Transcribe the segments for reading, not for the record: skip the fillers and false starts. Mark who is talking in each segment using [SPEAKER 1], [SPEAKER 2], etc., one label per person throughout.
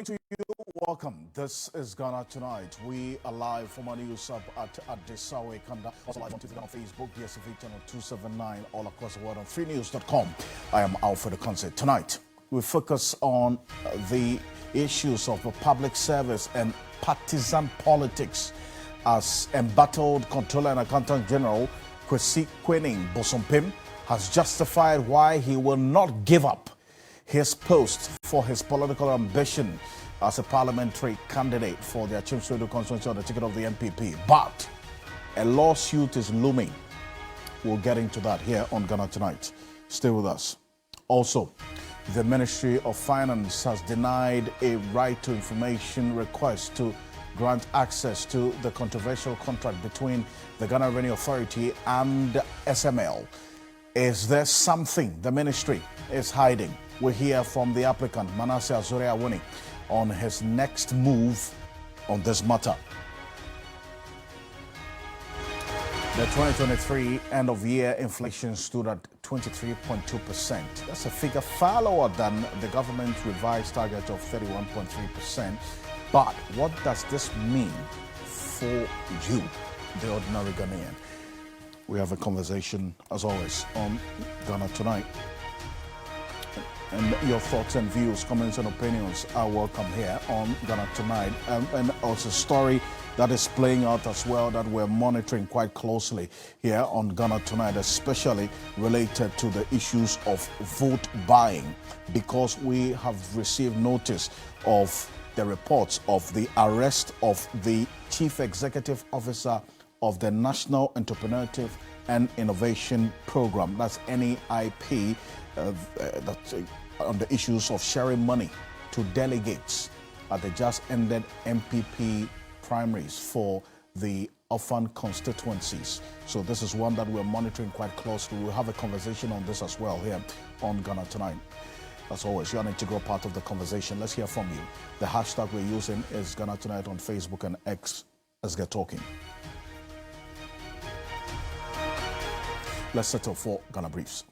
[SPEAKER 1] To you, welcome. This is Ghana Tonight. We are live from our news hub at Desawe Kanda. Also live on Twitter and on Facebook, DSTV channel 279, all across the world on freenews.com. I am Alfred Ocansey. Tonight, we focus on the issues of public service and partisan politics as embattled Controller and Accountant General Kwesi Bosompim has justified why he will not give up his post for his political ambition as a parliamentary candidate for the Achimsodo constituency on the ticket of the MPP. But a lawsuit is looming. We'll get into that here on Ghana Tonight. Stay with us. Also, the Ministry of Finance has denied a right to information request to grant access to the controversial contract between the Ghana Revenue Authority and SML. Is there something the ministry is hiding? We hear from the applicant, Manasseh Awuni, on his next move on this matter. The 2023 end-of-year inflation stood at 23.2%. That's a figure far lower than the government's revised target of 31.3%. But what does this mean for you, the ordinary Ghanaian? We have a conversation, as always, on Ghana Tonight. And your thoughts and views, comments and opinions are welcome here on Ghana Tonight. And also a story that is playing out as well that we're monitoring quite closely here on Ghana Tonight, especially related to the issues of vote buying, because we have received notice of the reports of the arrest of the Chief Executive Officer of the National Entrepreneurship and Innovation Program, that's NEIP, that's on the issues of sharing money to delegates at the just ended MPP primaries for the orphan constituencies. So this is one that we're monitoring quite closely. We'll have a conversation on this as well here on Ghana Tonight. As always, you're an integral part of the conversation. Let's hear from you. The hashtag we're using is Ghana Tonight on Facebook and X. Let's get talking. Let's settle for Ghana Briefs.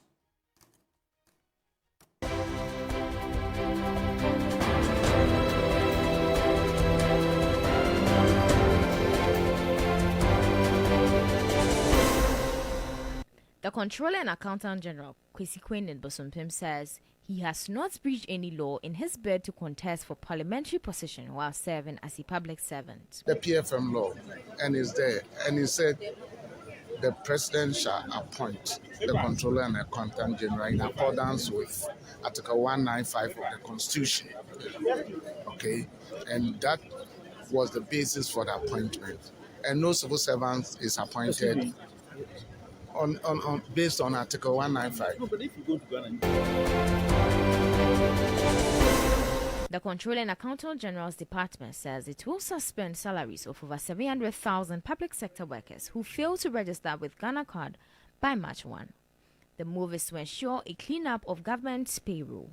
[SPEAKER 2] The Controller and Accountant General, Kwesi Bosompim, says he has not breached any law in his bid to contest for parliamentary position while serving as a public servant.
[SPEAKER 3] The PFM law, and is there, and he said the president shall appoint the Controller and Accountant General in accordance with Article 195 of the Constitution. Okay, and that was the basis for the appointment. And no civil servant is appointed based on Article 195.
[SPEAKER 2] The Controller and Accountant General's Department says it will suspend salaries of over 700,000 public sector workers who fail to register with Ghana Card by March 1. The move is to ensure a clean-up of government's payroll.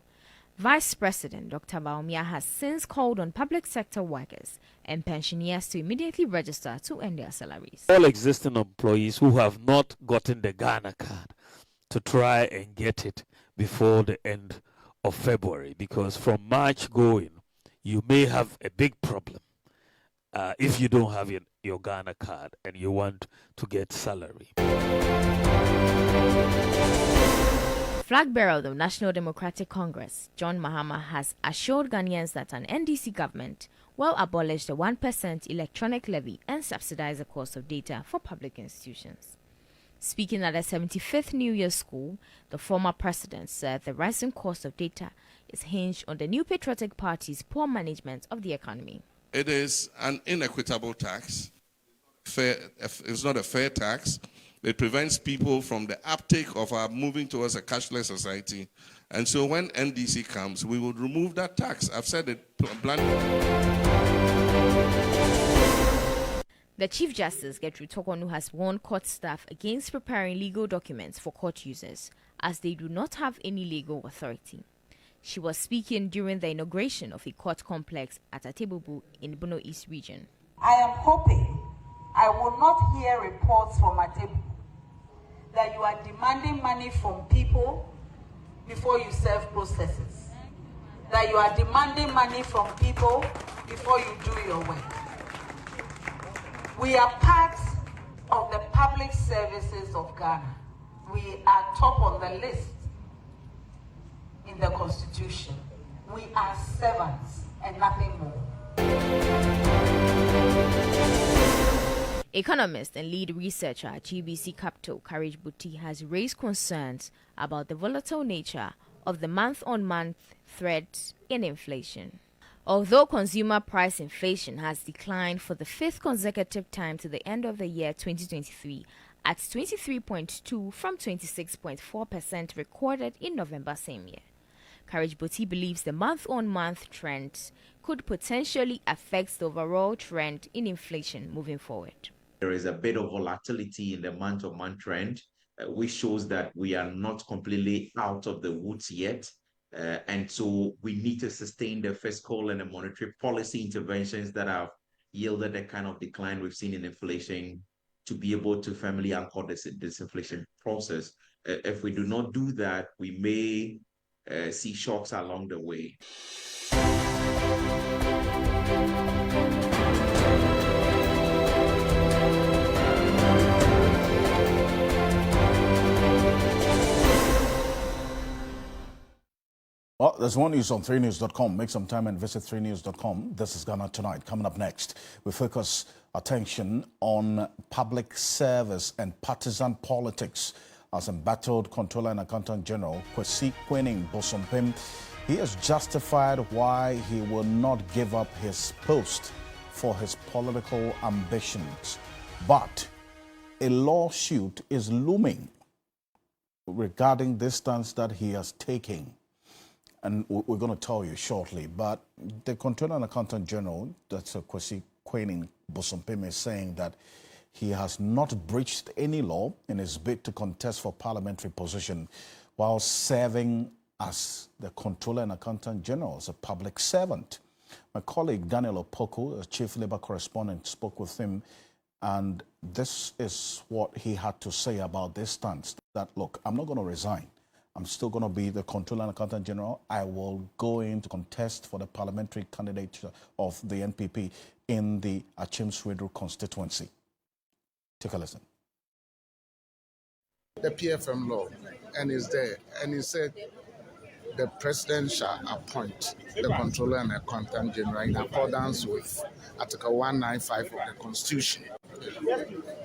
[SPEAKER 2] Vice President Dr. Baumia has since called on public sector workers and pensioners to immediately register to earn their salaries.
[SPEAKER 4] All existing employees who have not gotten the Ghana Card to try and get it before the end of February, because from March going, you may have a big problem if you don't have your Ghana Card and you want to get salary.
[SPEAKER 2] Flag bearer of the National Democratic Congress, John Mahama, has assured Ghanaians that an NDC government will abolish the 1% electronic levy and subsidize the cost of data for public institutions. Speaking at the 75th New Year School, the former president said the rising cost of data is hinged on the New Patriotic Party's poor management of the economy.
[SPEAKER 5] It is an inequitable tax. It's not a fair tax. It prevents people from the uptake of our moving towards a cashless society. And so when NDC comes, we will remove that tax. I've said it bluntly.
[SPEAKER 2] The Chief Justice, Gertrude Tokonu, has warned court staff against preparing legal documents for court users, as they do not have any legal authority. She was speaking during the inauguration of a court complex at Kpebu in Bono East region.
[SPEAKER 6] I am hoping I will not hear reports from Kpebu that you are demanding money from people before you serve processes. that you are demanding money from people before you do your work. We are part of the public services of Ghana. We are top on the list in the Constitution. We are servants and nothing more.
[SPEAKER 2] Economist and lead researcher at GBC Capital, Kpebu, has raised concerns about the volatile nature of the month-on-month thread in inflation. Although consumer price inflation has declined for the fifth consecutive time to the end of the year 2023 at 23.2% from 26.4% recorded in November same year, Kpebu believes the month-on-month trend could potentially affect the overall trend in inflation moving forward.
[SPEAKER 7] There is a bit of volatility in the month-on-month trend, which shows that we are not completely out of the woods yet. And so we need to sustain the fiscal and the monetary policy interventions that have yielded the kind of decline we've seen in inflation to be able to firmly anchor this inflation process. If we do not do that, we may see shocks along the way.
[SPEAKER 1] Well, there's more news on 3news.com. Make some time and visit 3news.com. This is Ghana Tonight. Coming up next, we focus attention on public service and partisan politics as embattled Controller and Accountant General Kpemka Bosompem. He has justified why he will not give up his post for his political ambitions. But a lawsuit is looming regarding this stance that he has taken. And we're going to tell you shortly. But the Controller and Accountant General, that's Kpemka Bosompem, is saying that he has not breached any law in his bid to contest for parliamentary position while serving as the Controller and Accountant General as a public servant. My colleague Daniel Opoko, a chief labor correspondent, spoke with him, and this is what he had to say about this stance, that, look, I'm not going to resign. I'm still going to be the Controller and Accountant General. I will go in to contest for the parliamentary candidate of the NPP in the Achim-Swedru constituency. Take a listen.
[SPEAKER 3] The PFM law, and is there, and he said the president shall appoint the Controller and Accountant General in accordance with Article 195 of the Constitution.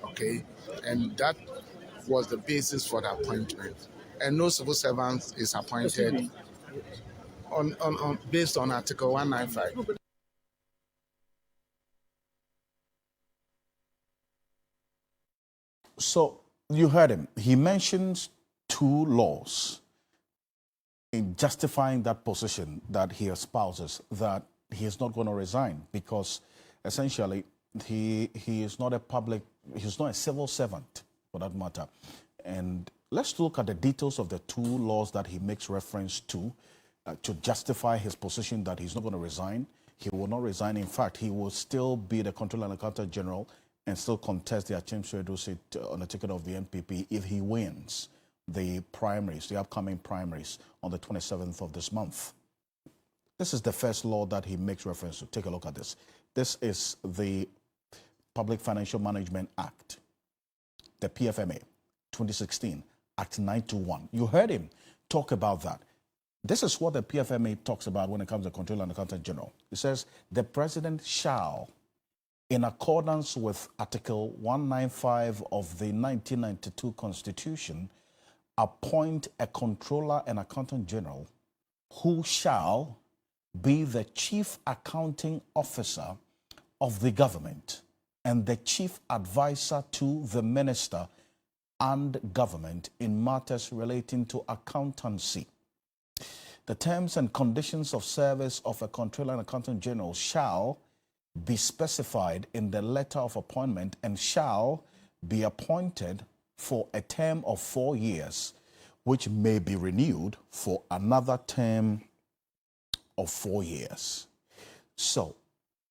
[SPEAKER 3] Okay, and that was the basis for the appointment. And no civil servant is appointed on based on Article 195.
[SPEAKER 1] So you heard him. He mentions two laws in justifying that position that he espouses, that he is not going to resign because essentially he is not he's not a civil servant for that matter. And let's look at the details of the two laws that he makes reference to justify his position that he's not going to resign. He will not resign. In fact, he will still be the Controller and Accountant General and still contest the Achim-Swedru seat on the ticket of the NPP if he wins the primaries, the upcoming primaries on the 27th of this month. This is the first law that he makes reference to. Take a look at this. This is the Public Financial Management Act, the PFMA, 2016, Act 921. You heard him talk about that. This is what the PFMA talks about when it comes to Controller and Accountant General. It says the president shall, in accordance with Article 195 of the 1992 Constitution, appoint a Controller and Accountant General who shall be the Chief Accounting Officer of the government and the Chief Advisor to the Minister and government in matters relating to accountancy. The terms and conditions of service of a Controller and Accountant General shall be specified in the letter of appointment and shall be appointed for a term of 4 years, which may be renewed for another term of 4 years. So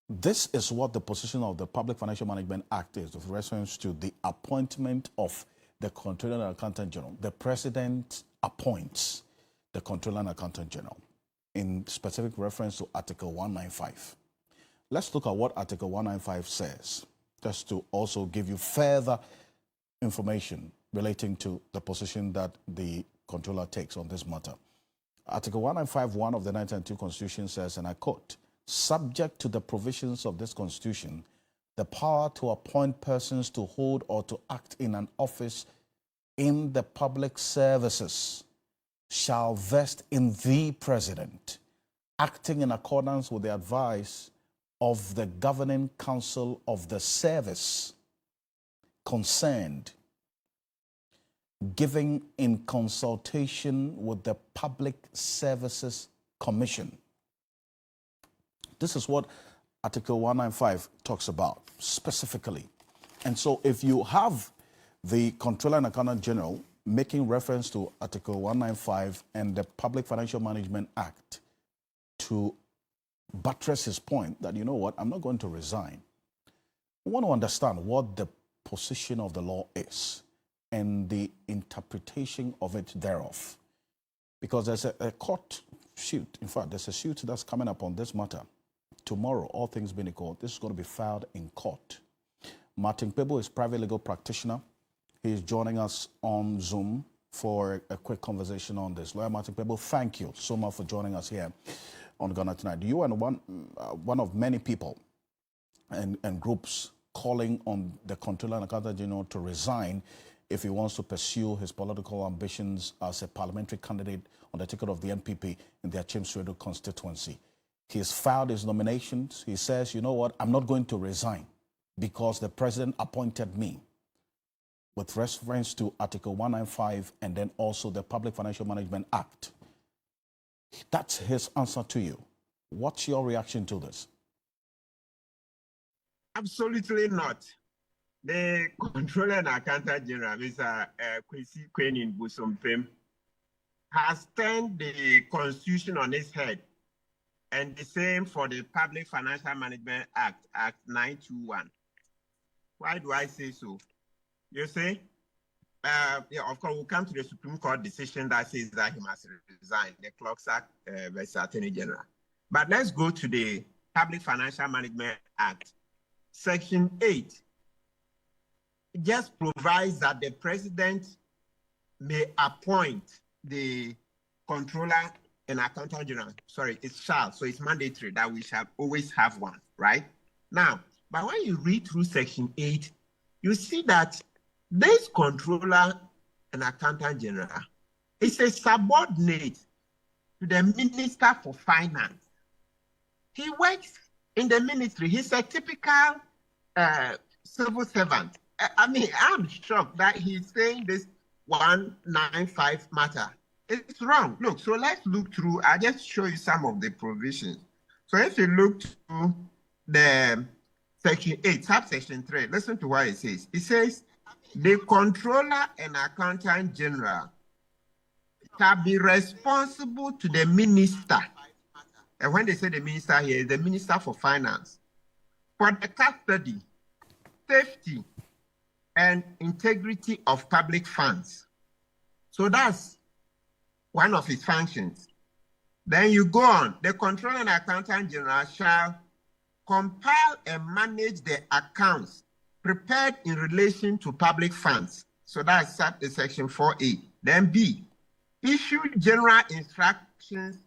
[SPEAKER 1] this is what the position of the Public Financial Management Act is with reference to the appointment of the Controller and Accountant General. The President appoints the Controller and Accountant General. in specific reference to Article 195. Let's look at what Article 195 says, just to also give you further information relating to the position that the controller takes on this matter. Article 195(1) of the 1992 Constitution says, and I quote, "Subject to the provisions of this Constitution, the power to appoint persons to hold or to act in an office in the public services shall vest in the President, acting in accordance with the advice of the governing council of the service concerned, giving in consultation with the Public Services Commission." This is what Article 195 talks about specifically. And so if you have the Comptroller and Accountant General making reference to Article 195 and the Public Financial Management Act to buttress his point that, you know what, I'm not going to resign, I want to understand what the position of the law is and the interpretation of it thereof. Because there's a court suit, in fact, there's a suit that's coming up on this matter. Tomorrow, all things being equal, this is going to be filed in court. Martin Kpebu is private legal practitioner. He is joining us on Zoom for a quick conversation on this. Lawyer Martin Kpebu, thank you so much for joining us here on Ghana Tonight. You are one of many people and groups calling on the Comptroller and Accountant General to resign if he wants to pursue his political ambitions as a parliamentary candidate on the ticket of the NPP in the Achimsredo constituency. He has filed his nominations. He says, you know what, I'm not going to resign because the president appointed me, with reference to Article 195 and then also the Public Financial Management Act. That's his answer to you. What's your reaction to this?
[SPEAKER 8] Absolutely not. The Comptroller and Accountant General, Mr. Kwesi Kwenin Busompem, has turned the Constitution on its head. And the same for the Public Financial Management Act, Act 921. Why do I say so? You see, of course, we'll come to the Supreme Court decision that says that he must resign, the Clerks Act versus Attorney General. But let's go to the Public Financial Management Act. Section 8 just provides that the president may appoint the Comptroller and Accountant General. Sorry, it shall, so it's mandatory that we shall always have one, right? Now, but when you read through Section 8, you see that this Comptroller and Accountant General is a subordinate to the Minister for Finance. He works in the ministry. He's a typical civil servant. I mean, I'm shocked that he's saying this 195 matter. It's wrong. Look, so let's look through. I'll just show you some of the provisions. So if you look through the Section 8, subsection 3, listen to what it says. It says, the Comptroller and Accountant General shall be responsible to the Minister. And when they say the Minister here, is the Minister for Finance, for the custody, safety, and integrity of public funds. So that's one of his functions. Then you go on. The Comptroller and Accountant General shall compile and manage the accounts prepared in relation to public funds. So that's Section 4A. Then B, issue general instructions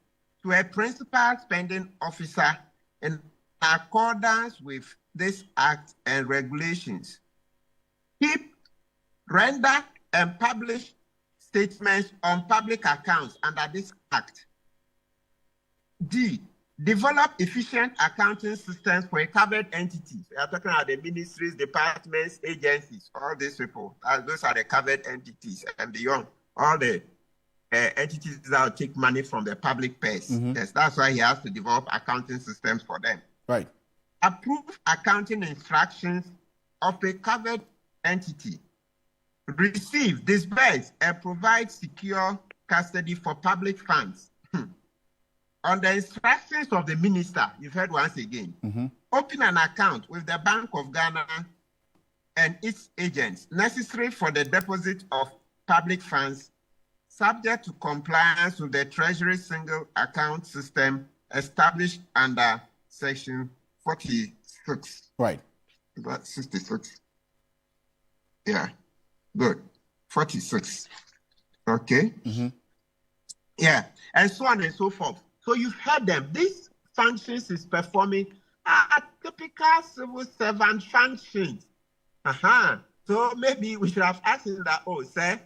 [SPEAKER 8] to a principal spending officer in accordance with this act and regulations. Keep, render, and publish statements on public accounts under this act. D, develop efficient accounting systems for a covered entities. We are talking about the ministries, departments, agencies, all these people. Those are the covered entities and beyond. All the entities that will take money from the public purse. Yes, that's why he has to develop accounting systems for them.
[SPEAKER 1] Right.
[SPEAKER 8] Approve accounting instructions of a covered entity. Receive, disburse, and provide secure custody for public funds. On the instructions of the minister, you've heard once again, open an account with the Bank of Ghana and its agents necessary for the deposit of public funds subject to compliance with the Treasury Single Account System established under Section 46.
[SPEAKER 1] Right.
[SPEAKER 8] About 66. Yeah, good. 46. Okay. Yeah, and so on and so forth. So you've heard them. These functions is performing are typical civil servant functions. So maybe we should have asked him that, oh, sir,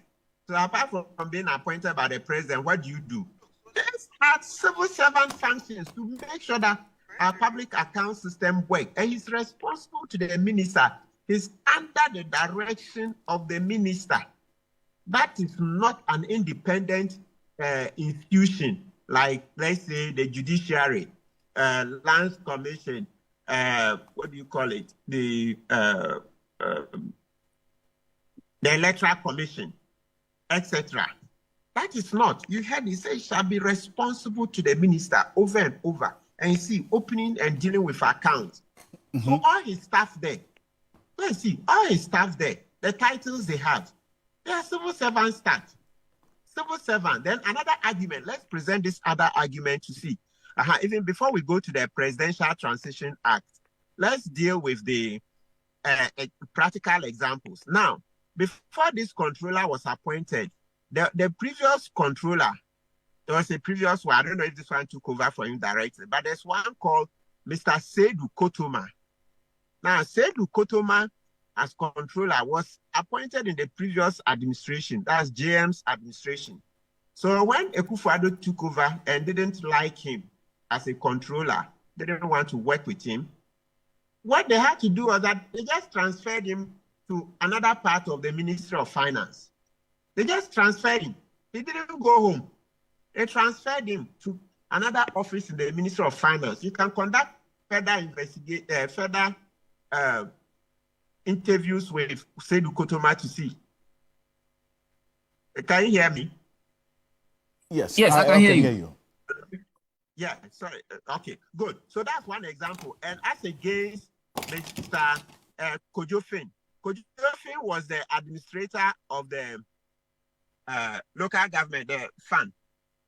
[SPEAKER 8] so apart from being appointed by the president, what do you do? These are civil servant functions to make sure that our public account system works. And he's responsible to the minister. He's under the direction of the minister. That is not an independent institution, like, let's say, the judiciary, lands commission, what do you call it? The electoral commission, etc. That is not. You heard he say shall be responsible to the minister over and over. And you see, opening and dealing with accounts. So all his staff there, let's see, all his staff there, the titles they have, they are civil servant staff. Civil servant. Then another argument. Let's present this other argument to see. Even before we go to the Presidential Transition Act, let's deal with the practical examples. Now, before this controller was appointed, the previous controller, there was a previous one. I don't know if this one took over for him directly, but there's one called Mr. Seydou Kotoma. Now, Seydou Kotoma, as controller, was appointed in the previous administration, that's JM's administration. So when Akufo-Addo took over and didn't like him as a controller, they didn't want to work with him, what they had to do was that they just transferred him to another part of the Ministry of Finance. They just transferred him. He didn't go home. They transferred him to another office in the Ministry of Finance. You can conduct further interviews with Seydou Kotoma to see. Can you hear me?
[SPEAKER 1] Yes,
[SPEAKER 9] I can hear you.
[SPEAKER 8] Yeah, sorry. Okay, good. So that's one example. And as against Mr. Kojo Fin. Kojo Fin was the administrator of the local government, the fund,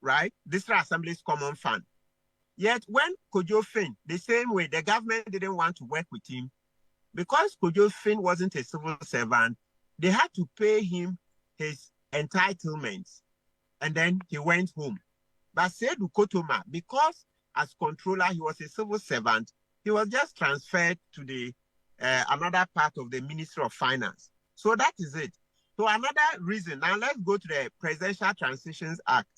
[SPEAKER 8] right? District Assembly's common fund. Yet when Kojo Fin, the same way, the government didn't want to work with him, because Kojo Fin wasn't a civil servant, they had to pay him his entitlements, and then he went home. But Seydou Kotoma, because as controller he was a civil servant, he was just transferred to the another part of the Ministry of Finance. So that is it. So another reason, now let's go to the Presidential Transitions Act.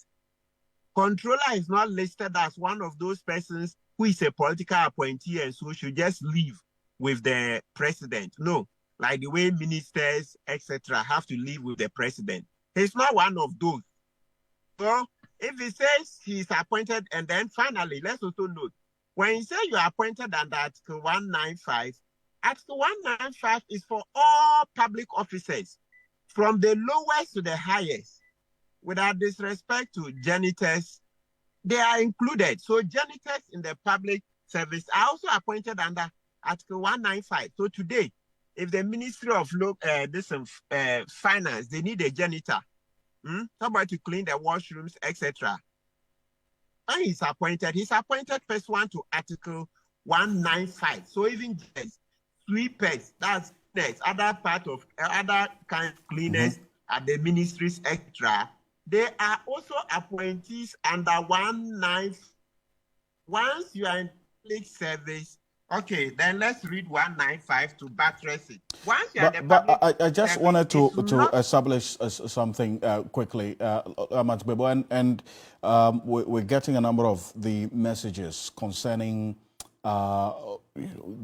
[SPEAKER 8] Controller is not listed as one of those persons who is a political appointee and so should just leave with the president. No, like the way ministers, etc., have to live with the president. He's not one of those. So if he says he's appointed, and then finally, let's also note, when you say you're appointed under Article 195, Article 195 is for all public officers, from the lowest to the highest. Without disrespect to janitors, they are included. So janitors in the public service are also appointed under Article 195. So today, if the Ministry of Finance, they need a janitor, somebody to clean the washrooms, etc. And he's appointed pursuant to Article 195. So even just sweepers, that's next, other part of other kind of cleaners at the ministries, etc. They are also appointees under 195. Once you are in public service, okay, then let's read 195 to buttress it. Once you are in the public
[SPEAKER 1] I just wanted to establish something quickly, Kpemka, and we're getting a number of the messages concerning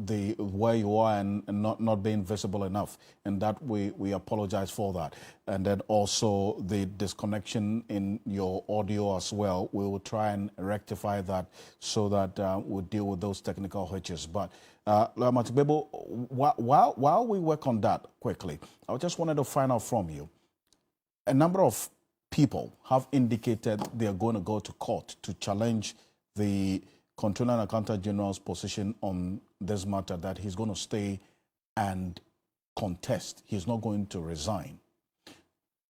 [SPEAKER 1] the where you are and not being visible enough, and that we apologize for that. And then also the disconnection in your audio as well. We will try and rectify that so that we'll deal with those technical hitches. But Kpemka, while we work on that quickly, I just wanted to find out from you, a number of people have indicated they are going to go to court to challenge the Controller and Accountant General's position on this matter, that he's going to stay and contest. He's not going to resign.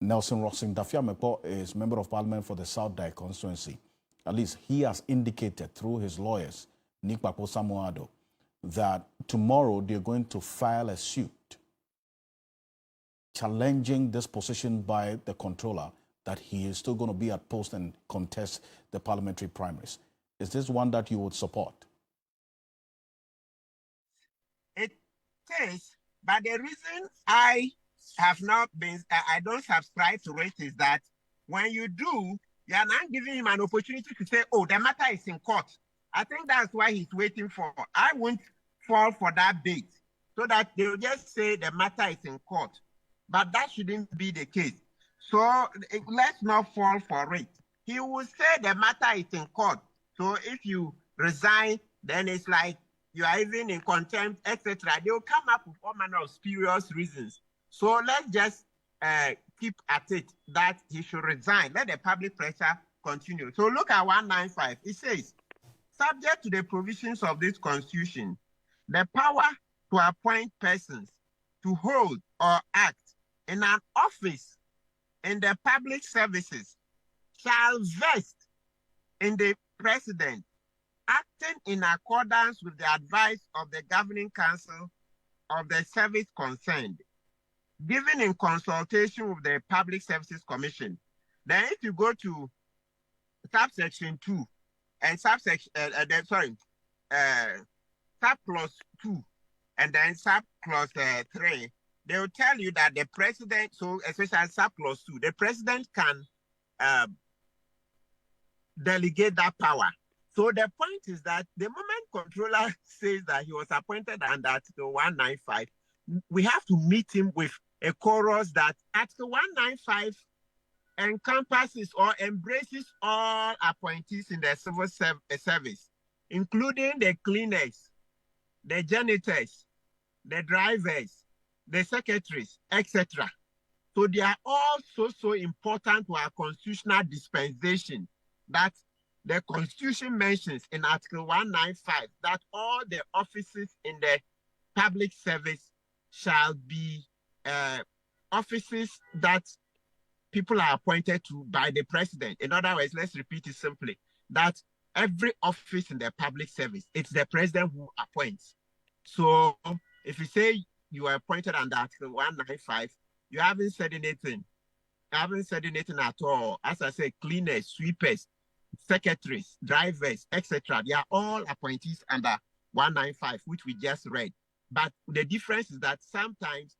[SPEAKER 1] Nelson Rossing Dafiamepo is Member of Parliament for the South Dai constituency. At least he has indicated through his lawyers, Kpebu Samuado, that tomorrow they're going to file a suit challenging this position by the controller that he is still going to be at post and contest the parliamentary primaries. Is this one that you would support?
[SPEAKER 8] It is, but the reason I don't subscribe to it is that when you do, you are not giving him an opportunity to say, oh, the matter is in court. I think that's why he's waiting for. I won't fall for that bait so that they'll just say the matter is in court. But that shouldn't be the case. So let's not fall for it. He will say the matter is in court. So if you resign, then it's like you are even in contempt, etc. They will come up with all manner of spurious reasons. So let's just keep at it that he should resign. Let the public pressure continue. So look at 195. It says, subject to the provisions of this constitution, the power to appoint persons to hold or act in an office in the public services shall vest in the president, acting in accordance with the advice of the governing council of the service concerned, given in consultation with the Public Services Commission. Then if you go to subsection 2 and subclause 2 and then subclause 3, they will tell you that the president, so especially subclause 2, the president can delegate that power. So the point is that the moment controller says that he was appointed under Article 195, we have to meet him with a chorus that Article 195 encompasses or embraces all appointees in the civil service, including the cleaners, the janitors, the drivers, the secretaries, etc. So they are all so important to our constitutional dispensation that the Constitution mentions in Article 195 that all the offices in the public service shall be offices that people are appointed to by the president. In other words, let's repeat it simply, that every office in the public service, it's the president who appoints. So if you say you are appointed under Article 195, you haven't said anything. You haven't said anything at all. As I said, cleaners, sweepers, secretaries, drivers, etc. They are all appointees under 195, which we just read. But the difference is that sometimes,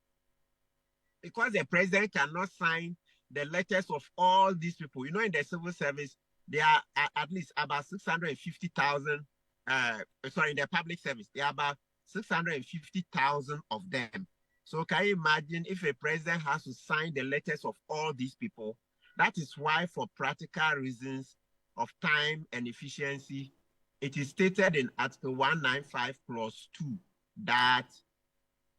[SPEAKER 8] because the president cannot sign the letters of all these people, you know, in the civil service, there are at least about 650,000, in the public service, there are about 650,000 of them. So can you imagine if a president has to sign the letters of all these people? That is why, for practical reasons of time and efficiency, it is stated in Article 195 Clause 2 that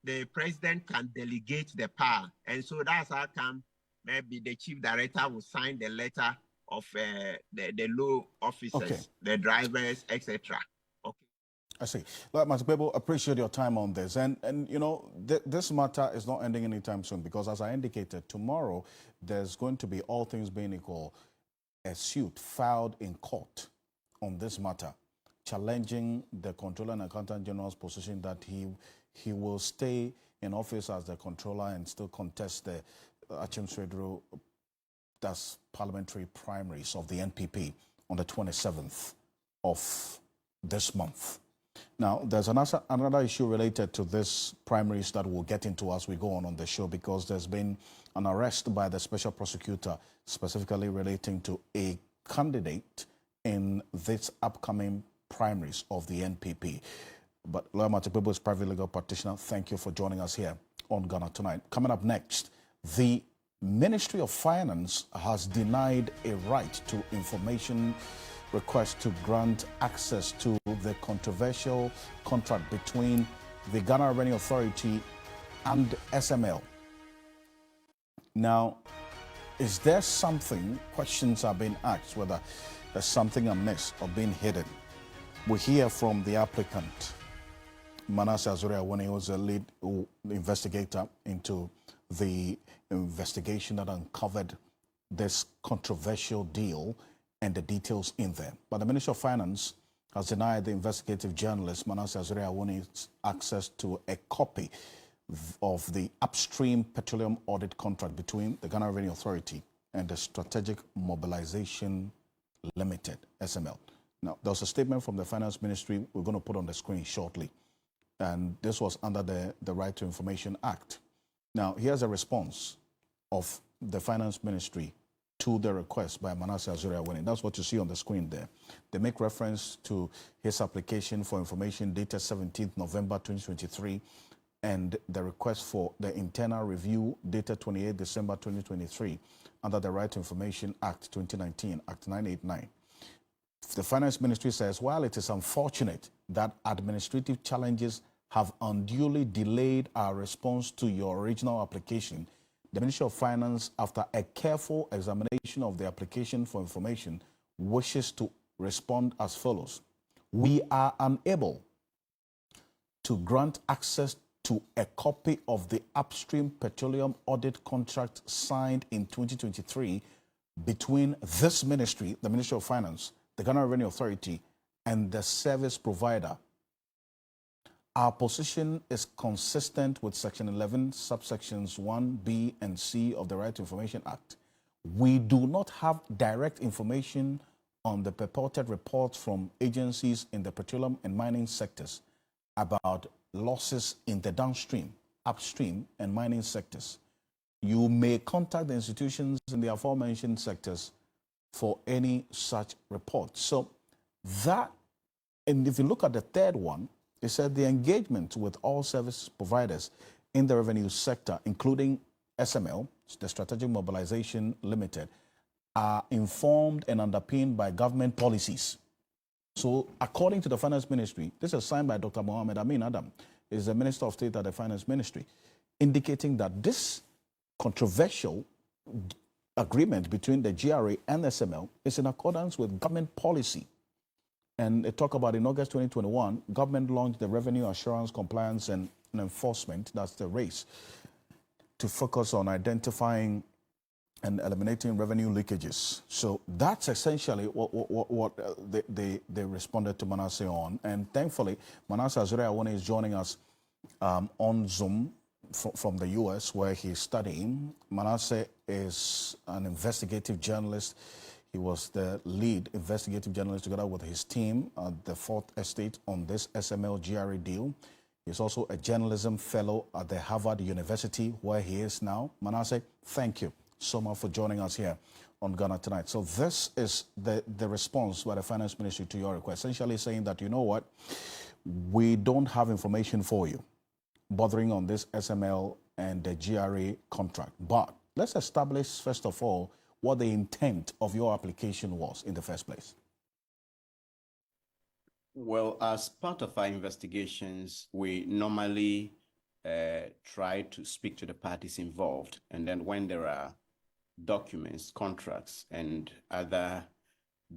[SPEAKER 8] the president can delegate the power. And so that's how come maybe the chief director will sign the letter of the low officers, the drivers, etc. Okay.
[SPEAKER 1] I see. Well, Mr. Kpebu, appreciate your time on this. And you know, this matter is not ending anytime soon because, as I indicated, tomorrow there's going to be, all things being equal, a suit filed in court on this matter, challenging the Controller and Accountant General's position that he will stay in office as the controller and still contest the Achim that's parliamentary primaries of the NPP on the 27th of this month. Now, there's another issue related to this primaries that we'll get into as we go on the show, because there's been an arrest by the special prosecutor specifically relating to a candidate in this upcoming primaries of the NPP. But Lawyer Kpebu is private legal practitioner. Thank you for joining us here on Ghana Tonight. Coming up next, the Ministry of Finance has denied a right to information request to grant access to the controversial contract between the Ghana Revenue Authority and SML. Now, is there something, questions are being asked, whether there's something amiss or being hidden? We hear from the applicant, Manasseh Azure, when he was a lead investigator into the investigation that uncovered this controversial deal and the details in there. But the Ministry of Finance has denied the investigative journalist Manasseh Awuni access to a copy of the upstream petroleum audit contract between the Ghana Revenue Authority and the Strategic Mobilization Limited, SML. Now, there was a statement from the Finance Ministry we're going to put on the screen shortly, and this was under the Right to Information Act. Now, here's a response of the Finance Ministry to the request by Manasseh Awuni. That's what you see on the screen there. They make reference to his application for information dated 17th November 2023 and the request for the internal review dated 28 December 2023 under the Right to Information Act 2019, Act 989. The Finance Ministry says, while it is unfortunate that administrative challenges have unduly delayed our response to your original application, the Ministry of Finance, after a careful examination of the application for information, wishes to respond as follows. We are unable to grant access to a copy of the upstream petroleum audit contract signed in 2023 between this ministry, the Ministry of Finance, the Ghana Revenue Authority, and the service provider. Our position is consistent with Section 11, subsections 1, B, and C of the Right to Information Act. We do not have direct information on the purported reports from agencies in the petroleum and mining sectors about losses in the downstream, upstream, and mining sectors. You may contact the institutions in the aforementioned sectors for any such report. So that, and if you look at the third one, it said the engagement with all service providers in the revenue sector, including SML, the Strategic Mobilization Limited, are informed and underpinned by government policies. So according to the Finance Ministry, this is signed by Dr. Mohammed Amin Adam, is the Minister of State at the Finance Ministry, indicating that this controversial agreement between the GRA and SML is in accordance with government policy. And they talk about in August 2021, government launched the Revenue Assurance Compliance and Enforcement, that's the RACE, to focus on identifying and eliminating revenue leakages. So that's essentially what they responded to Manasseh on. And thankfully, Manasseh Awuni is joining us on Zoom from the US, where he's studying. Manasseh is an investigative journalist. He was the lead investigative journalist together with his team at the Fourth Estate on this SML GRA deal. He's also a journalism fellow at the Harvard University, where he is now. Manasseh, thank you so much for joining us here on Ghana Tonight. So this is the response by the Finance Ministry to your request, essentially saying that, you know what, we don't have information for you, bothering on this SML and the GRA contract. But let's establish, first of all, what the intent of your application was in the first place.
[SPEAKER 9] Well, as part of our investigations, we normally try to speak to the parties involved. And then when there are documents, contracts, and other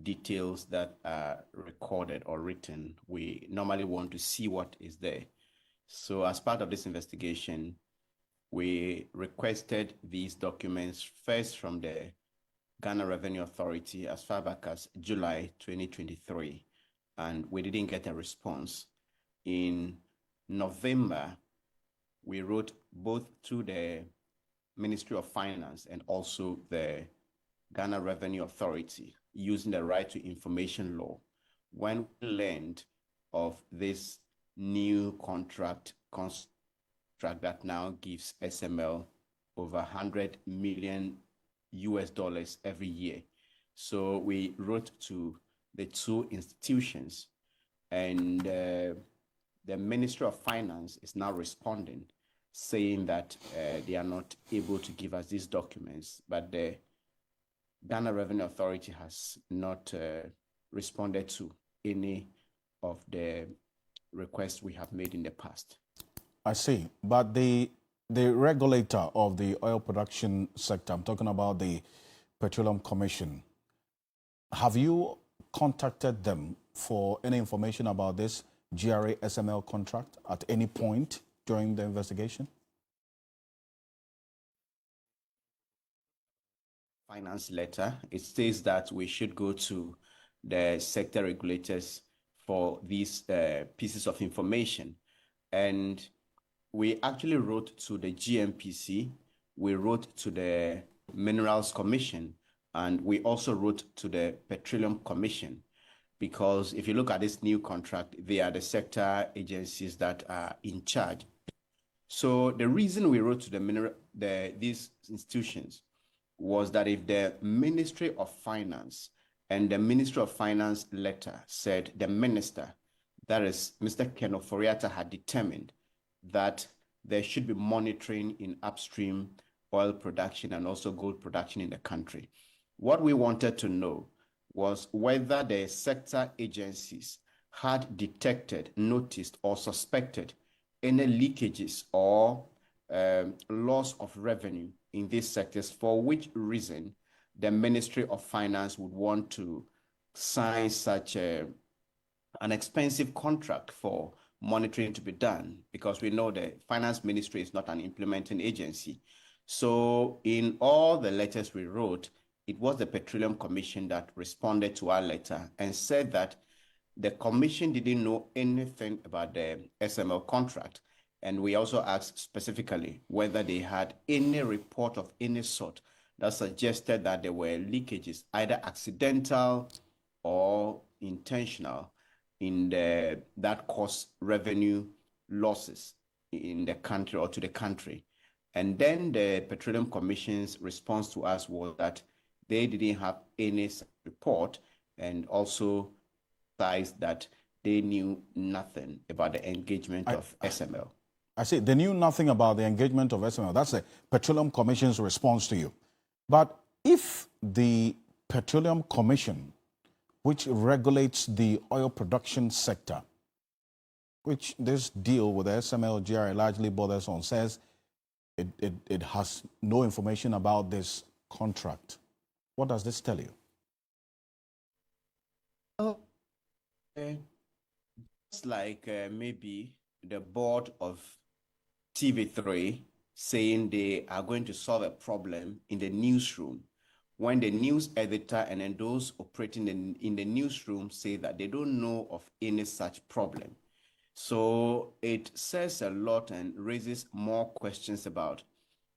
[SPEAKER 9] details that are recorded or written, we normally want to see what is there. So as part of this investigation, we requested these documents first from the Ghana Revenue Authority as far back as July 2023, and we didn't get a response. In November, we wrote both to the Ministry of Finance and also the Ghana Revenue Authority using the Right to Information law. When we learned of this new contract that now gives SML over 100 million US dollars every year. So we wrote to the two institutions, and the Ministry of Finance is now responding, saying that they are not able to give us these documents, but the Ghana Revenue Authority has not responded to any of the requests we have made in the past.
[SPEAKER 1] I see, but the regulator of the oil production sector, I'm talking about the Petroleum Commission, have you contacted them for any information about this GRA-SML contract at any point during the investigation?
[SPEAKER 9] finance letter. It states that we should go to the sector regulators for these pieces of information. And we actually wrote to the GMPC, we wrote to the Minerals Commission, and we also wrote to the Petroleum Commission, because if you look at this new contract, they are the sector agencies that are in charge. So the reason we wrote to these institutions was that if the Ministry of Finance and the Ministry of Finance letter said the minister, that is Mr. Ken Ofori-Atta, had determined that there should be monitoring in upstream oil production and also gold production in the country. What we wanted to know was whether the sector agencies had detected, noticed, or suspected any leakages or loss of revenue in these sectors, for which reason the Ministry of Finance would want to sign such an expensive contract for monitoring to be done, because we know the Finance Ministry is not an implementing agency. So in all the letters we wrote, it was the Petroleum Commission that responded to our letter and said that the commission didn't know anything about the SML contract. And we also asked specifically whether they had any report of any sort that suggested that there were leakages, either accidental or intentional, in that caused revenue losses in the country or to the country. And then the Petroleum Commission's response to us was that they didn't have any report, and also emphasized that they knew nothing about the engagement of SML.
[SPEAKER 1] I see. They knew nothing about the engagement of SML. That's the Petroleum Commission's response to you. But if the Petroleum Commission, which regulates the oil production sector, which this deal with the SML GRA largely borders on, says it has no information about this contract, what does this tell you?
[SPEAKER 9] It's like maybe the board of TV3 saying they are going to solve a problem in the newsroom, when the news editor and then those operating in the newsroom say that they don't know of any such problem. So it says a lot and raises more questions about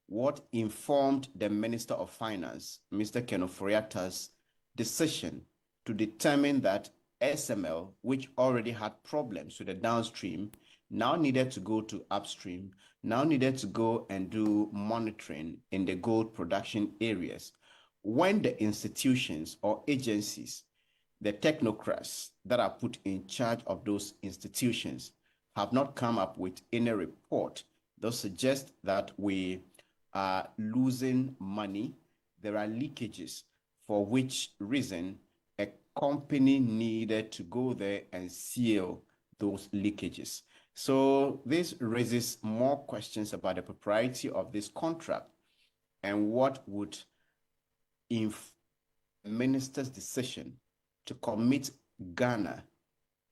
[SPEAKER 9] what informed the Minister of Finance, Mr. Ken Ofori-Atta's decision to determine that SML, which already had problems with the downstream, now needed to go to upstream, now needed to go and do monitoring in the gold production areas, when the institutions or agencies, the technocrats that are put in charge of those institutions, have not come up with any report that suggests that we are losing money, there are leakages, for which reason a company needed to go there and seal those leakages. So this raises more questions about the propriety of this contract and what would the minister's decision to commit Ghana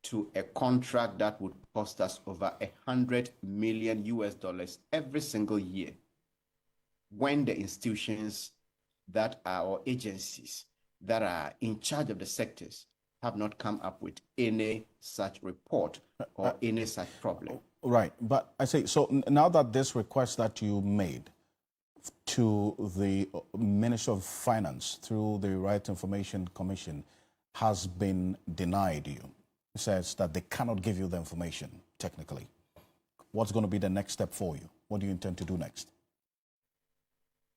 [SPEAKER 9] to a contract that would cost us over $100 million every single year, when the institutions that are, or agencies that are in charge of the sectors, have not come up with any such report or any such problem.
[SPEAKER 1] Right, but I say, so now that this request that you made to the Minister of Finance through the Right Information Commission has been denied you, it says that they cannot give you the information technically, what's going to be the next step for you? What do you intend to do next?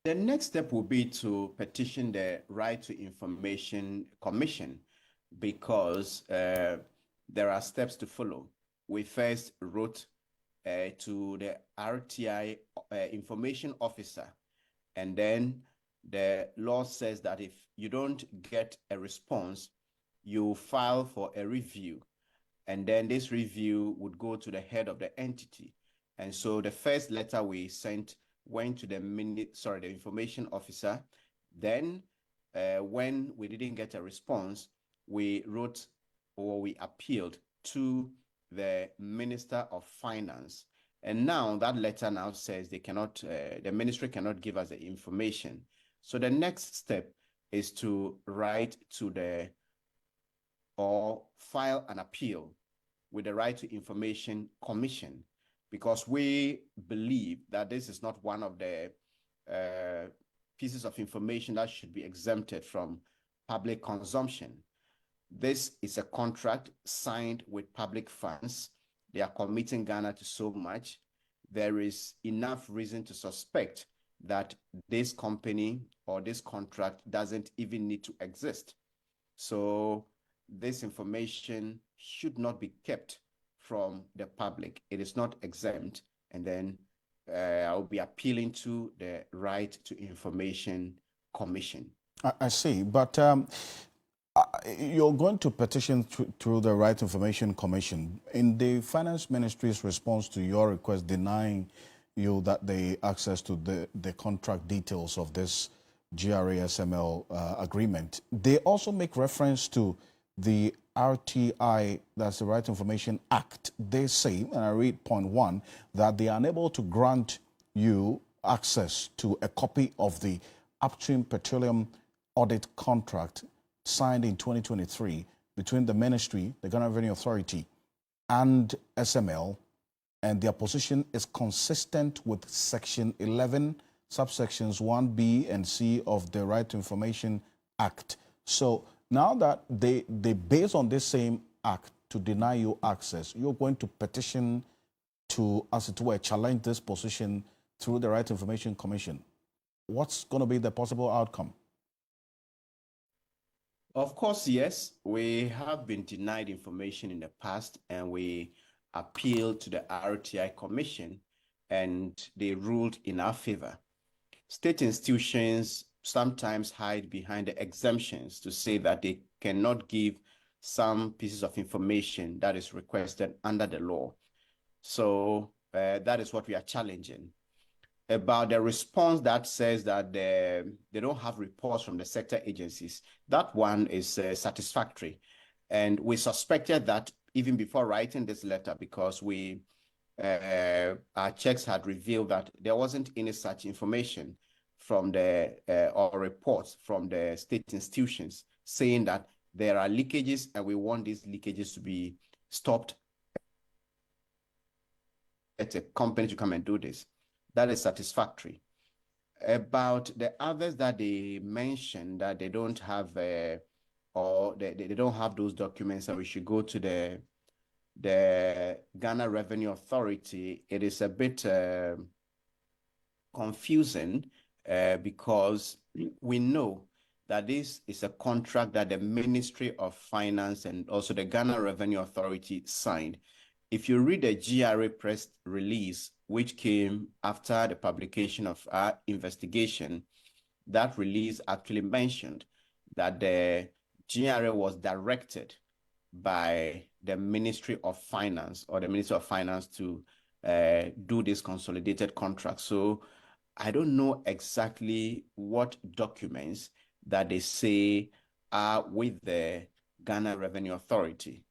[SPEAKER 9] The next step will be to petition the Right to Information Commission, because there are steps to follow. We first wrote to the RTI information officer, and then the law says that if you don't get a response, you file for a review, and then this review would go to the head of the entity. And so the first letter we sent went to the information officer. Then when we didn't get a response, we wrote, or we appealed to the Minister of Finance. And now that letter now says they cannot, the ministry cannot give us the information. So the next step is to write to or file an appeal with the Right to Information Commission, because we believe that this is not one of the pieces of information that should be exempted from public consumption. This is a contract signed with public funds. They are committing Ghana to so much. There is enough reason to suspect that this company or this contract doesn't even need to exist. So this information should not be kept from the public. It is not exempt. And then I'll be appealing to the Right to Information Commission.
[SPEAKER 1] I see, but you're going to petition through the Right Information Commission. In the Finance Ministry's response to your request denying you that the access to the contract details of this GRA-SML agreement, they also make reference to the RTI, that's the Right Information Act. They say, and I read point 1, that they are unable to grant you access to a copy of the upstream petroleum audit contract signed in 2023 between the Ministry, the Ghana Revenue Authority, and SML, and their position is consistent with Section 11, subsections 1B and C of the Right to Information Act. So now that they based on this same act to deny you access, you're going to petition to, as it were, challenge this position through the Right to Information Commission. What's going to be the possible outcome?
[SPEAKER 9] Of course, yes. We have been denied information in the past, and we appealed to the RTI Commission, and they ruled in our favor. State institutions sometimes hide behind the exemptions to say that they cannot give some pieces of information that is requested under the law. So that is what we are challenging. About the response that says that they don't have reports from the sector agencies, that one is satisfactory. And we suspected that even before writing this letter, because our checks had revealed that there wasn't any such information from or reports from the state institutions saying that there are leakages and we want these leakages to be stopped. It's a company to come and do this. That is satisfactory. About the others that they mentioned that they don't have or they don't have those documents, and we should go to the Ghana Revenue Authority, it is a bit confusing because we know that this is a contract that the Ministry of Finance and also the Ghana Revenue Authority signed. If you read the GRA press release, which came after the publication of our investigation, that release actually mentioned that the GRA was directed by the Ministry of Finance or the Ministry of Finance to do this consolidated contract. So I don't know exactly what documents that they say are with the Ghana Revenue Authority,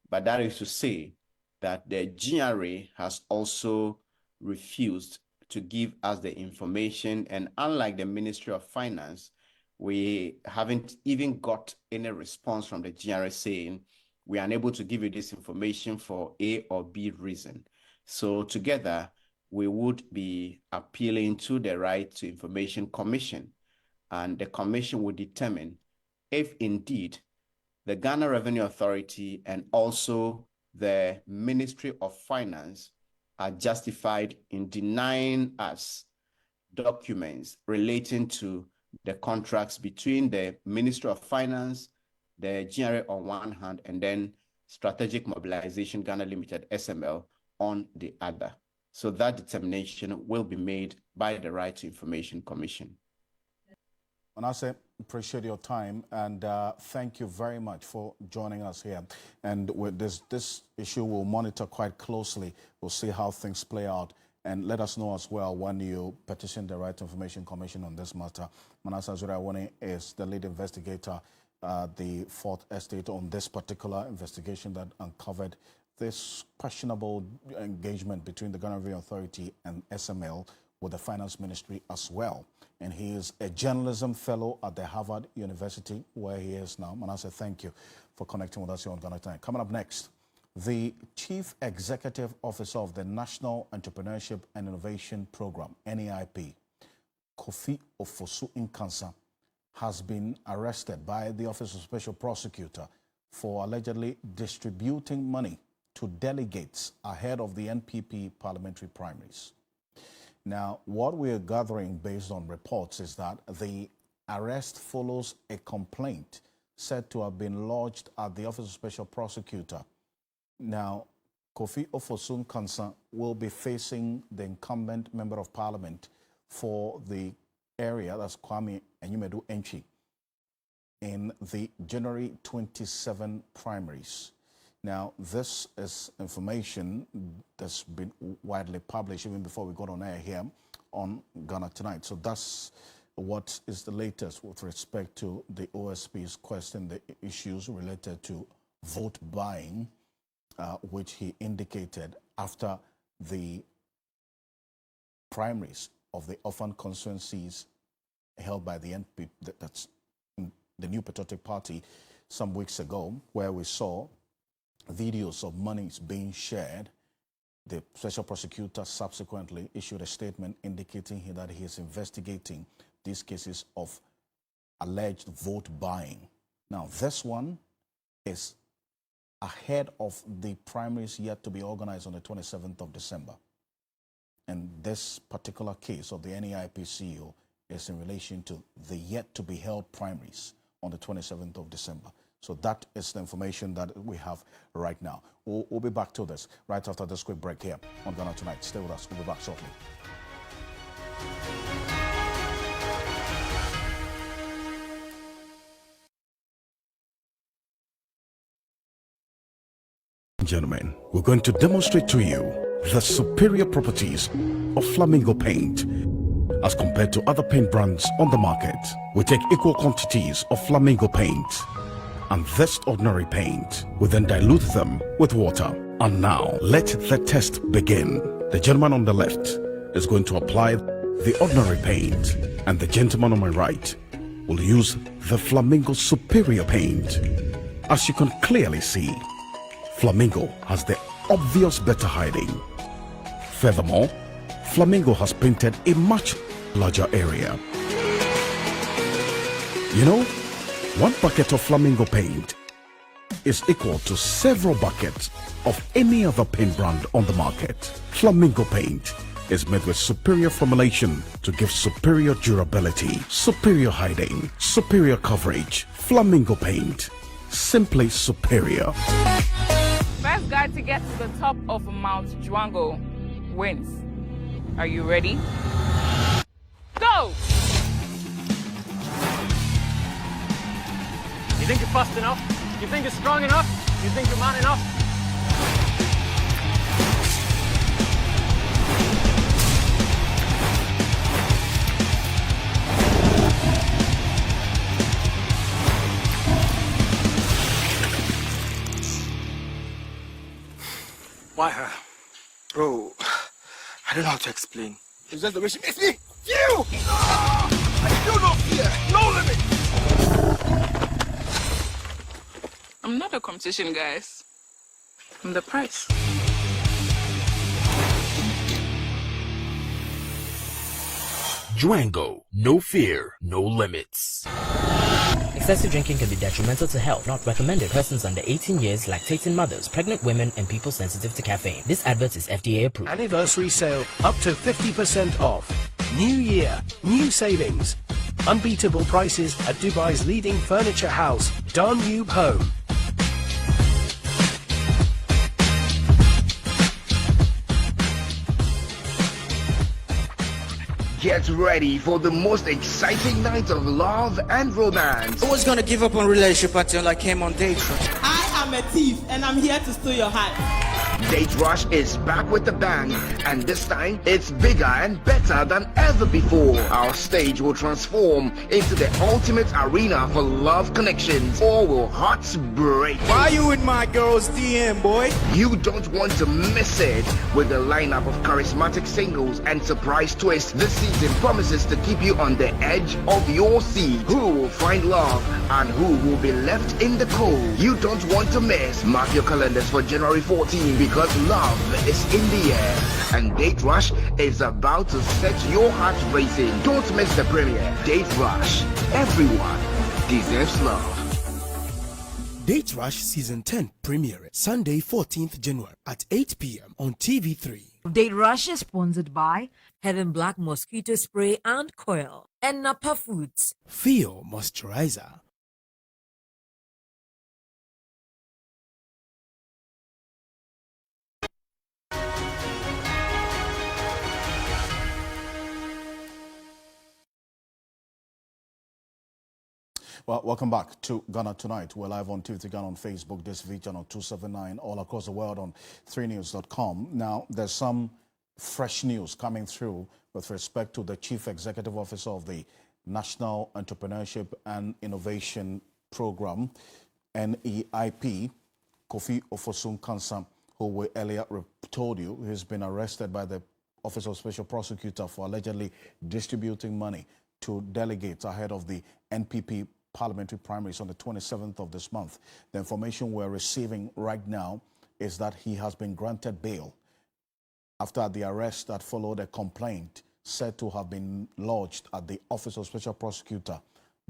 [SPEAKER 9] but that is to say that the GRA has also refused to give us the information, and unlike the Ministry of Finance, we haven't even got any response from the GRA saying we are unable to give you this information for A or B reason. So together, we would be appealing to the Right to Information Commission, and the commission will determine if indeed the Ghana Revenue Authority and also the Ministry of Finance are justified in denying us documents relating to the contracts between the Ministry of Finance, the GRA on one hand, and then Strategic Mobilization Ghana Limited, SML, on the other. So that determination will be made by the Right to Information Commission.
[SPEAKER 1] Manasseh, appreciate your time, and thank you very much for joining us here. And with this issue, we'll monitor quite closely. We'll see how things play out, and let us know as well when you petition the Right to Information Commission on this matter. Manasseh Awuni is the lead investigator, the Fourth Estate, on this particular investigation that uncovered this questionable engagement between the Ghana Revenue Authority and SML with the Finance Ministry as well. And he is a journalism fellow at the Harvard University, where he is now. Manasseh, thank you for connecting with us here on Ghana Tonight. Coming up next, the Chief Executive Officer of the National Entrepreneurship and Innovation Program, NEIP, Kpebu Ocansey, has been arrested by the Office of Special Prosecutor for allegedly distributing money to delegates ahead of the NPP parliamentary primaries. Now, what we are gathering based on reports is that the arrest follows a complaint said to have been lodged at the Office of Special Prosecutor. Now, Kpebu Ocansey will be facing the incumbent Member of Parliament for the area, that's Kwame Enyumedu Enchi, in the January 27 primaries. Now, this is information that's been widely published even before we got on air here on Ghana Tonight. So that's what is the latest with respect to the OSP's question, the issues related to vote buying, which he indicated after the primaries of the orphan constituencies held by the NPP, that's the New Patriotic Party, some weeks ago, where we saw videos of monies being shared. The special prosecutor subsequently issued a statement indicating that he is investigating these cases of alleged vote buying. Now, this one is ahead of the primaries yet to be organized on the 27th of December. And this particular case of the NEIP CEO is in relation to the yet to be held primaries on the 27th of December. So that is the information that we have right now. We'll be back to this right after this quick break here on Ghana Tonight. Stay with us. We'll be back shortly. Gentlemen, we're going to demonstrate to you the superior properties of Flamingo paint as compared to other paint brands on the market. We take equal quantities of Flamingo paint and this ordinary paint. We then dilute them with water. And now, let the test begin. The gentleman on the left is going to apply the ordinary paint, and the gentleman on my right will use the Flamingo superior paint. As you can clearly see, Flamingo has the obvious better hiding. Furthermore, Flamingo has painted a much larger area. You know, one bucket of Flamingo paint is equal to several buckets of any other paint brand on the market. Flamingo paint is made with superior formulation to give superior durability, superior hiding, superior coverage. Flamingo paint, simply superior.
[SPEAKER 10] First guy to get to the top of Mount Juango wins. Are you ready? Go!
[SPEAKER 11] You think you're fast enough? You think you're strong enough? You think you're man enough?
[SPEAKER 12] Why her? Bro, I don't know how to explain. It's just the way she makes me feel! I do not fear, no limit!
[SPEAKER 10] I'm not a competition, guys. I'm the prize.
[SPEAKER 13] Juango, no fear, no limits.
[SPEAKER 14] Excessive drinking can be detrimental to health. Not recommended. Persons under 18 years, lactating mothers, pregnant women, and people sensitive to caffeine. This advert is FDA approved.
[SPEAKER 15] Anniversary sale up to 50% off. New year, new savings. Unbeatable prices at Dubai's leading furniture house, Danube Home.
[SPEAKER 16] Get ready for the most exciting night of love and romance.
[SPEAKER 17] I was gonna give up on relationship until I came on date.
[SPEAKER 18] I am a thief and I'm here to steal your heart.
[SPEAKER 16] Date Rush is back with a bang, and this time it's bigger and better than ever before. Our stage will transform into the ultimate arena for love connections, or will hearts break?
[SPEAKER 12] Why you in my girl's DM, boy?
[SPEAKER 16] You don't want to miss it. With a lineup of charismatic singles and surprise twists, this season promises to keep you on the edge of your seat. Who will find love and who will be left in the cold? You don't want to miss. Mark your calendars for January 14 because love is in the air and Date Rush is about to set your heart racing. Don't miss the premiere. Date Rush. Everyone deserves love.
[SPEAKER 15] Date Rush Season 10 premiere Sunday 14th January at 8 p.m. on TV3.
[SPEAKER 17] Date Rush is sponsored by Heaven Black Mosquito Spray and Coil and Napa Foods.
[SPEAKER 15] Feel Moisturizer.
[SPEAKER 1] Well, welcome back to Ghana Tonight. We're live on TV Ghana on Facebook, this video channel 279, all across the world on 3news.com. Now, there's some fresh news coming through with respect to the Chief Executive Officer of the National Entrepreneurship and Innovation Program, NEIP, Kofi Ofosu-Nkansah, who we earlier told you has been arrested by the Office of Special Prosecutor for allegedly distributing money to delegates ahead of the NPP parliamentary primaries on the 27th of this month. The information we're receiving right now is that he has been granted bail after the arrest that followed a complaint said to have been lodged at the Office of Special Prosecutor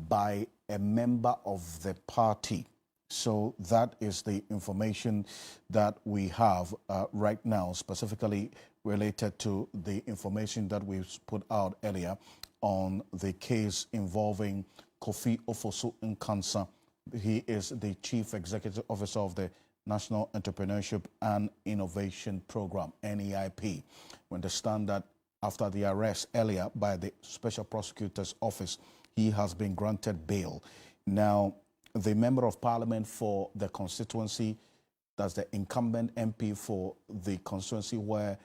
[SPEAKER 1] by a member of the party. So that is the information that we have right now, specifically related to the information that we put out earlier on the case involving Kofi Ofosu-Nkansah. He is the Chief Executive Officer of the National Entrepreneurship and Innovation Program, NEIP. We understand that after the arrest earlier by the Special Prosecutor's Office, he has been granted bail. Now, the Member of Parliament for the constituency, that's the incumbent MP for the constituency where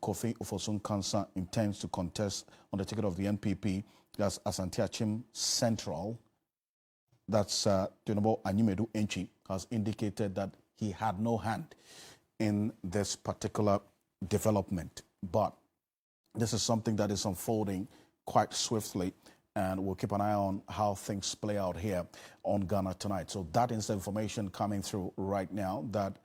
[SPEAKER 1] Kofi Ofosu-Nkansah intends to contest on the ticket of the NPP, that's Asante Achim Central, that's Tinubu Anyimedu Enchi, has indicated that he had no hand in this particular development. But this is something that is unfolding quite swiftly, and we'll keep an eye on how things play out here on Ghana Tonight. So that is the information coming through right now, that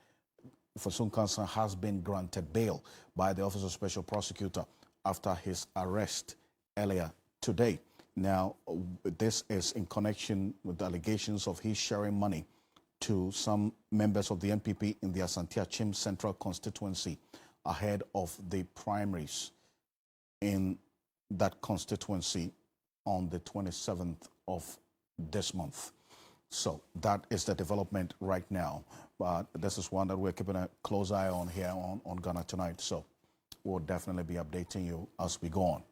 [SPEAKER 1] Ofosu-Nkansah has been granted bail by the Office of Special Prosecutor after his arrest earlier today. Now, this is in connection with the allegations of his sharing money to some members of the NPP in the Asante Achim Central constituency ahead of the primaries in that constituency on the 27th of this month. So that is the development right now. But this is one that we're keeping a close eye on here on Ghana Tonight. So we'll definitely be updating you as we go on.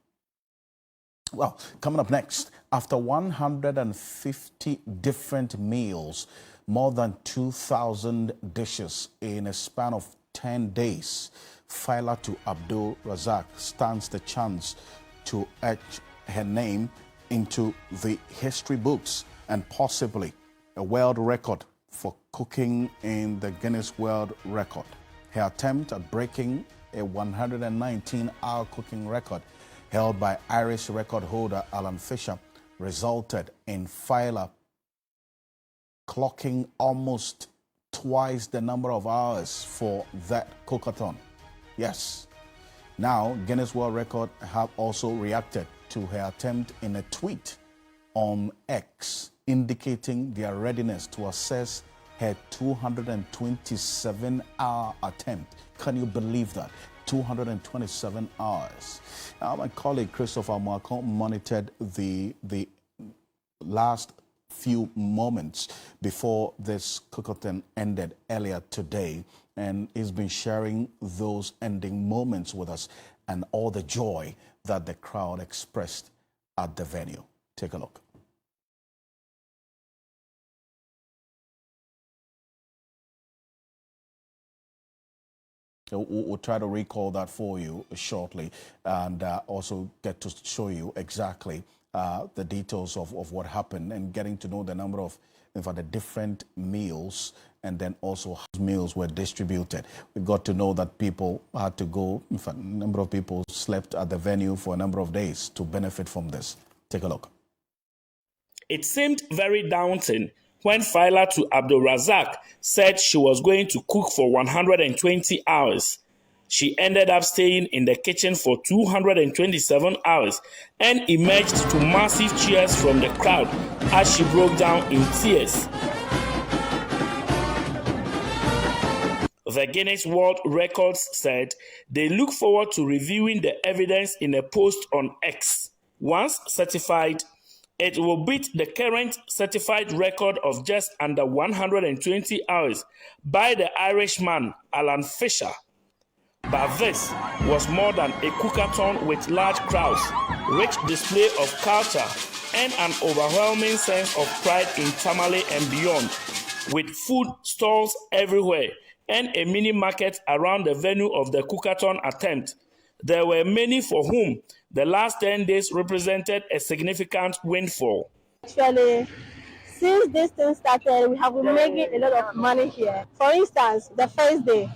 [SPEAKER 1] Well, coming up next, after 150 different meals, more than 2,000 dishes in a span of 10 days, Filer to Abdul Razak stands the chance to etch her name into the history books and possibly a world record for cooking in the Guinness World Record. Her attempt at breaking a 119-hour cooking record held by Irish record holder Alan Fisher resulted in Filer clocking almost twice the number of hours for that cookathon. Yes. Now, Guinness World Record have also reacted to her attempt in a tweet on X, indicating their readiness to assess her 227-hour attempt. Can you believe that? 227 hours. Now, my colleague Christopher Marcon monitored the last few moments before this cookathon ended earlier today, and he's been sharing those ending moments with us and all the joy that the crowd expressed at the venue. Take a look. We'll try to recall that for you shortly, and also get to show you exactly the details of what happened, and getting to know the number of, in fact, the different meals, and then also how meals were distributed. We got to know that people had to go, in fact, a number of people slept at the venue for a number of days to benefit from this. Take a look.
[SPEAKER 18] It seemed very daunting when Faila to Abdul Razak said she was going to cook for 120 hours. She ended up staying in the kitchen for 227 hours and emerged to massive cheers from the crowd as she broke down in tears. The Guinness World Records said they look forward to reviewing the evidence in a post on X. Once certified, it will beat the current certified record of just under 120 hours by the Irishman Alan Fisher. But this was more than a cookathon with large crowds, rich display of culture, and an overwhelming sense of pride in Tamale and beyond, with food stalls everywhere and a mini market around the venue of the cookathon attempt. There were many for whom the last 10 days represented a significant windfall.
[SPEAKER 19] Actually, since this thing started, we have been making a lot of money here. For instance, the first day,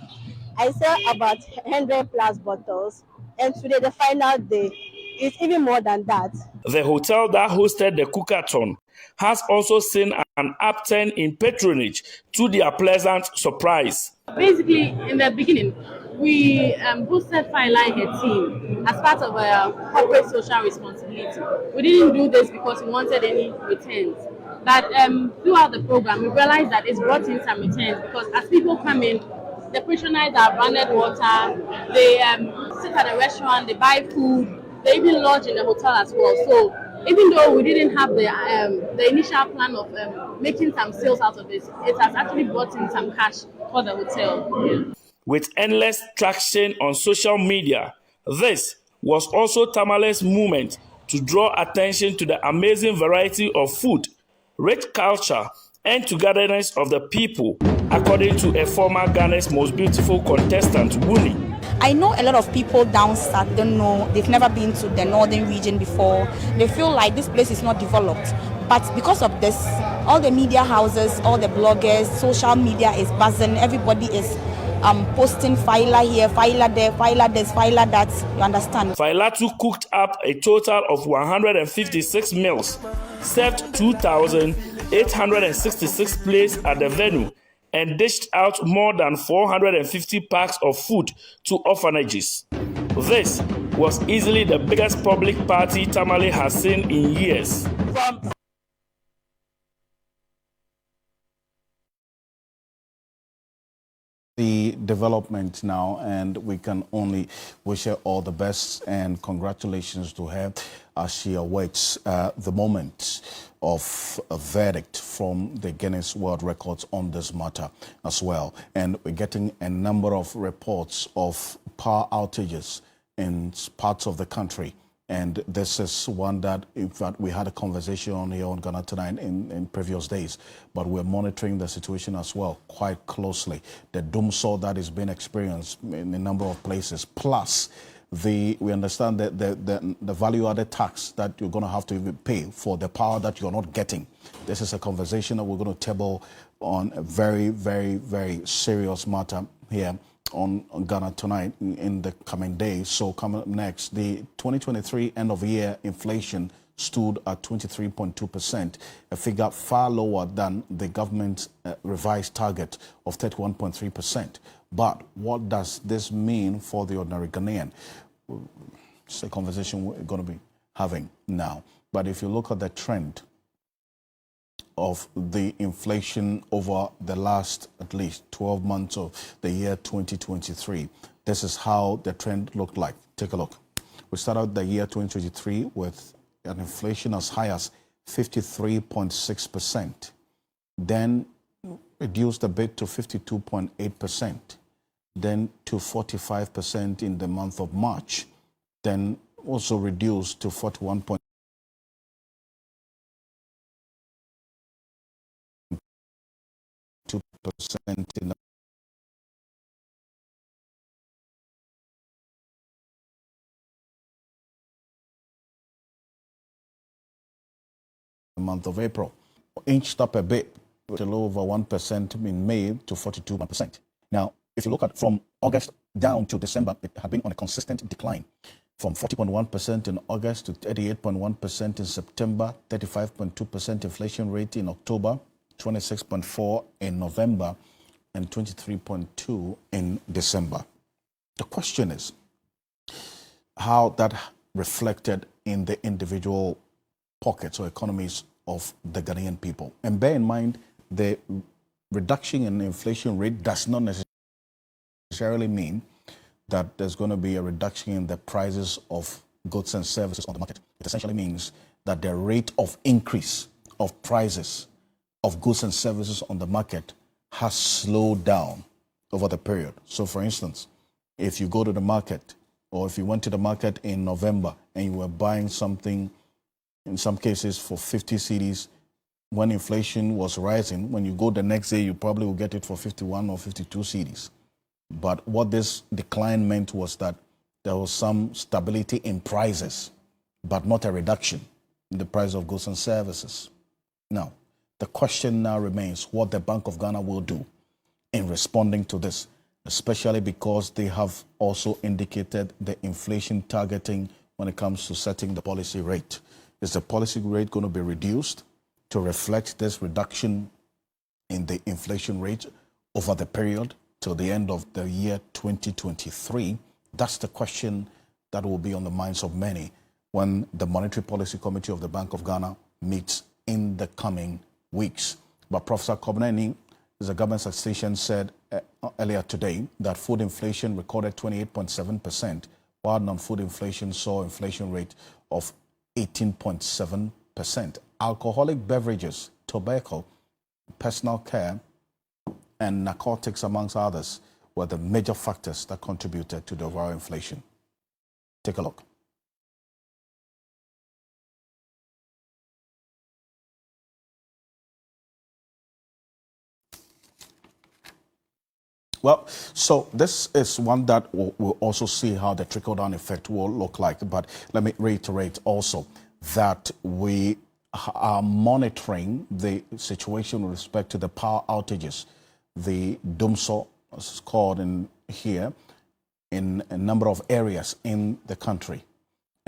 [SPEAKER 19] I sell about 100 plus bottles, and today, the final day, it's even more than that.
[SPEAKER 18] The hotel that hosted the cookathon has also seen an upturn in patronage to their pleasant surprise.
[SPEAKER 20] Basically, in the beginning, we boosted Faila and her team as part of our corporate social responsibility. We didn't do this because we wanted any returns. But throughout the program, we realized that it's brought in some returns because as people come in, the patronage are branded water, they sit at a restaurant, they buy food, they even lodge in the hotel as well. So even though we didn't have the initial plan of making some sales out of this, it has actually brought in some cash for the hotel. Yeah.
[SPEAKER 18] With endless traction on social media, this was also Tamale's movement to draw attention to the amazing variety of food, rich culture, and togetherness of the people, according to a former Ghana's most beautiful contestant, Awuni.
[SPEAKER 21] I know a lot of people down south don't know, they've never been to the northern region before. They feel like this place is not developed. But because of this, all the media houses, all the bloggers, social media is buzzing. Everybody is posting Faila here, Faila there, Faila this, Faila that. You understand?
[SPEAKER 18] Faila too cooked up a total of 156 meals, served 2,866 plates at the venue, and dished out more than 450 packs of food to orphanages. This was easily the biggest public party Tamale has seen in years.
[SPEAKER 1] The development now, and we can only wish her all the best and congratulations to her as she awaits the moment of a verdict from the Guinness World Records on this matter as well. And we're getting a number of reports of power outages in parts of the country. And this is one that, in fact, we had a conversation on here on Ghana Tonight in previous days, but we're monitoring the situation as well quite closely. The doomsday that is being experienced in a number of places, plus we understand that the value-added tax that you're going to have to pay for the power that you're not getting. This is a conversation that we're going to table on a very, very, very serious matter here on Ghana Tonight in the coming days. So coming up next, the 2023 end-of-year inflation stood at 23.2%, a figure far lower than the government's revised target of 31.3%. But what does this mean for the ordinary Ghanaian? It's a conversation we're going to be having now. But if you look at the trend of the inflation over the last at least 12 months of the year 2023, this is how the trend looked like. Take a look. We started the year 2023 with an inflation as high as 53.6%, then reduced a bit to 52.8%, then to 45% in the month of March, then also reduced to 41.2% in month of April. Inched up a bit, a little over 1% in May to 42%. Now, if you look at from August down to December, it had been on a consistent decline. From 40.1% in August to 38.1% in September, 35.2% inflation rate in October, 26.4% in November, and 23.2% in December. The question is how that reflected in the individual pockets or economies of the Ghanaian people. And bear in mind, the reduction in inflation rate does not necessarily mean that there's going to be a reduction in the prices of goods and services on the market. It essentially means that the rate of increase of prices of goods and services on the market has slowed down over the period. So for instance, if you go to the market, or if you went to the market in November and you were buying something, in some cases for 50 cedis, when inflation was rising, when you go the next day, you probably will get it for 51 or 52 cedis. But what this decline meant was that there was some stability in prices, but not a reduction in the price of goods and services. Now, the question now remains what the Bank of Ghana will do in responding to this, especially because they have also indicated the inflation targeting when it comes to setting the policy rate. Is the policy rate going to be reduced to reflect this reduction in the inflation rate over the period till the end of the year 2023? That's the question that will be on the minds of many when the Monetary Policy Committee of the Bank of Ghana meets in the coming weeks. But Professor Kobneni, the government station, said earlier today that food inflation recorded 28.7%, while non-food inflation saw inflation rate of 18.7%. Alcoholic beverages, tobacco, personal care, and narcotics, amongst others, were the major factors that contributed to the overall inflation. Take a look. Well, so this is one that we'll also see how the trickle-down effect will look like. But let me reiterate also that we are monitoring the situation with respect to the power outages. The DUMSO is called in here in a number of areas in the country.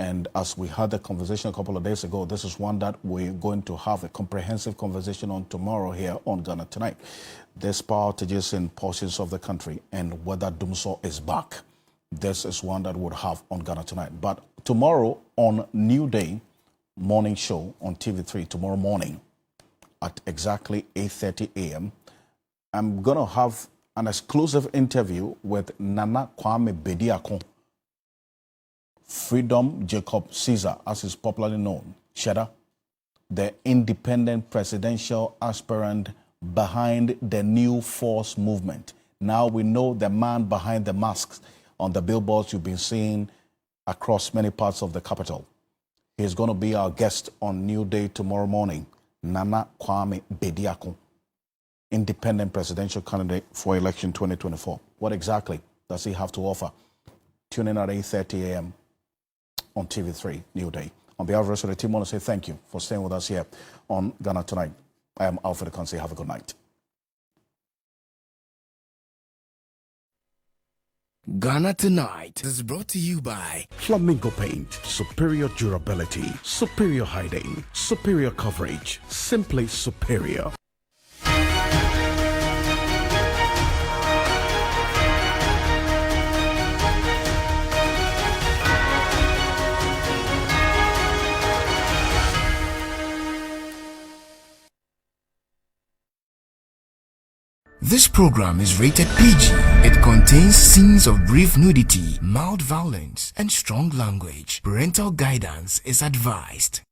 [SPEAKER 1] And as we had the conversation a couple of days ago, this is one that we're going to have a comprehensive conversation on tomorrow here on Ghana Tonight. There's power outages in portions of the country and whether DUMSO is back. This is one that we'll have on Ghana Tonight. But tomorrow on New Day morning show on TV3, tomorrow morning at exactly 8:30 a.m., I'm going to have an exclusive interview with Nana Kwame Bediako, Freedom Jacob Caesar, as is popularly known, Sheda, the independent presidential aspirant behind the New Force movement. Now we know the man behind the masks on the billboards you've been seeing across many parts of the capital. He's going to be our guest on New Day tomorrow morning, Nana Kwame Bediako, independent presidential candidate for election 2024. What exactly does he have to offer? Tune in at 8:30 a.m. on TV3, New Day. On behalf of the rest of the team, I want to say thank you for staying with us here on Ghana Tonight. I am Alfred Ocansey. Have a good night.
[SPEAKER 13] Ghana Tonight is brought to you by
[SPEAKER 15] Flamingo Paint. Superior durability, superior hiding, superior coverage, simply superior.
[SPEAKER 13] This program is rated PG. It contains scenes of brief nudity, mild violence, and strong language. Parental guidance is advised.